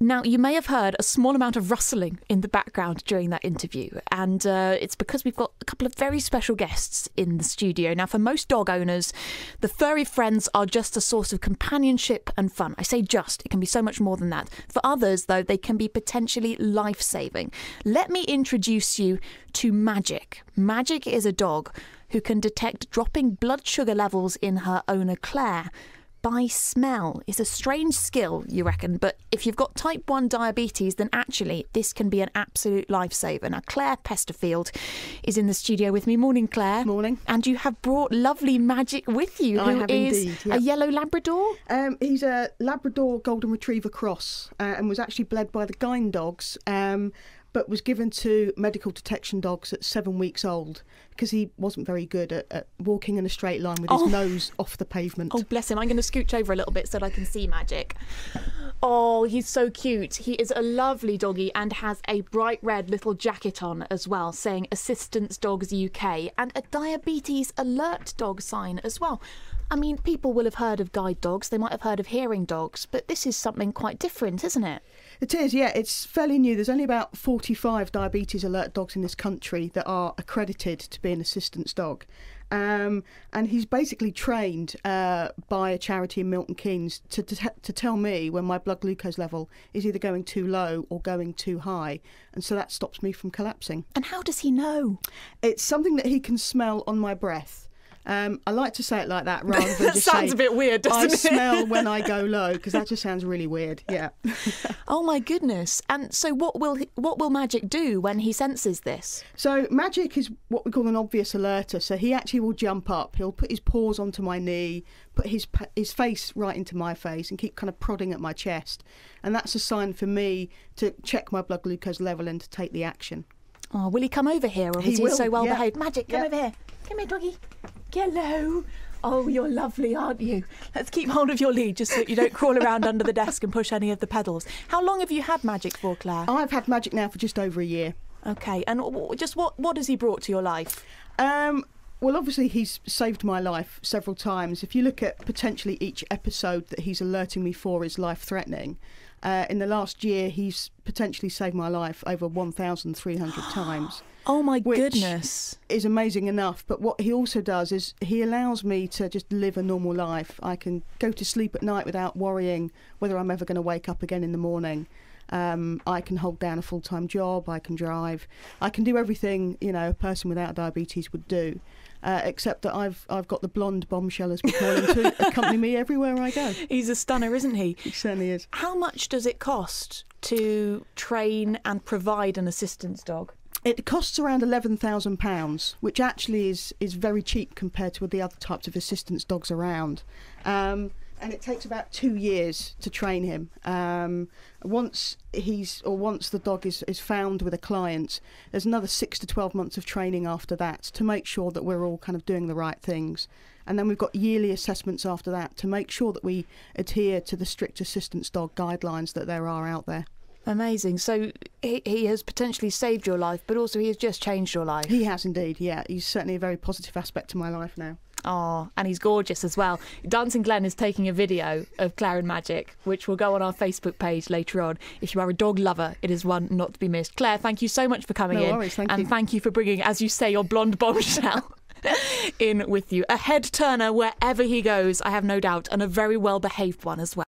Now, you may have heard a small amount of rustling in the background during that interview, and it's because we've got a couple of very special guests in the studio. Now, for most dog owners, the furry friends are just a source of companionship and fun. I say just, it can be so much more than that. For others, though, they can be potentially life-saving. Let me introduce you to Magic. Magic is a dog who can detect dropping blood sugar levels in her owner, Claire, by smell. It's a strange skill, you reckon, but if you've got type 1 diabetes, then actually this can be an absolute lifesaver. Now, Claire Pesterfield is in the studio with me. Morning, Claire. Morning. And you have brought lovely Magic with you, who is indeed, yep. a yellow Labrador? He's a Labrador Golden Retriever cross and was actually bled by the Guide dogs, but was given to medical detection dogs at 7 weeks old because he wasn't very good at walking in a straight line with his nose off the pavement. Oh, bless him. I'm going to scooch over a little bit so that I can see Magic. Oh, he's so cute. He is a lovely doggy and has a bright red little jacket on as well, saying Assistance Dogs UK, and a diabetes alert dog sign as well. I mean, people will have heard of guide dogs, they might have heard of hearing dogs, but this is something quite different, isn't it? It is, yeah. It's fairly new. There's only about 45 diabetes alert dogs in this country that are accredited to be an assistance dog. And he's basically trained by a charity in Milton Keynes to tell me when my blood glucose level is either going too low or going too high. And so that stops me from collapsing. And how does he know? It's something that he can smell on my breath. I like to say it like that rather than just sounds a bit weird, doesn't it? I smell when I go low, because that just sounds really weird. Yeah. Oh my goodness! And so, what will Magic do when he senses this? So Magic is what we call an obvious alerter. So he actually will jump up. He'll put his paws onto my knee, put his face right into my face, and keep kind of prodding at my chest. And that's a sign for me to check my blood glucose level and to take the action. Oh, will he come over here, or is he so well behaved? Magic, come over here. Come here, doggy. Hello. Oh, you're lovely, aren't you? Let's keep hold of your lead just so that you don't crawl around under the desk and push any of the pedals. How long have you had Magic for, Claire? I've had Magic now for just over a year. OK, and just what has he brought to your life? Well, obviously he's saved my life several times. If you look at potentially each episode that he's alerting me for is life-threatening, in the last year he's potentially saved my life over 1,300 times. Oh my goodness. Is amazing enough. But what he also does is he allows me to just live a normal life. I can go to sleep at night without worrying whether I'm ever going to wake up again in the morning. I can hold down a full-time job. I can drive. I can do everything, you know, a person without diabetes would do. Except that I've got the blonde bombshell, as we call him, to accompany me everywhere I go. He's a stunner, isn't he? He certainly is. How much does it cost to train and provide an assistance dog? It costs around £11,000, which actually is very cheap compared to the other types of assistance dogs around. And it takes about 2 years to train him. Once the dog is found with a client, there's another 6 to 12 months of training after that to make sure that we're all kind of doing the right things. And then we've got yearly assessments after that to make sure that we adhere to the strict assistance dog guidelines that there are out there. Amazing. So he has potentially saved your life, but also he has just changed your life. He has indeed, yeah. He's certainly a very positive aspect to my life now. Oh, and he's gorgeous as well. Dancing Glenn is taking a video of Claire and Magic, which will go on our Facebook page later on. If you are a dog lover, it is one not to be missed. Claire, thank you so much for coming in. No worries, thank you. And thank you for bringing, as you say, your blonde bombshell in with you. A head turner wherever he goes, I have no doubt, and a very well behaved one as well.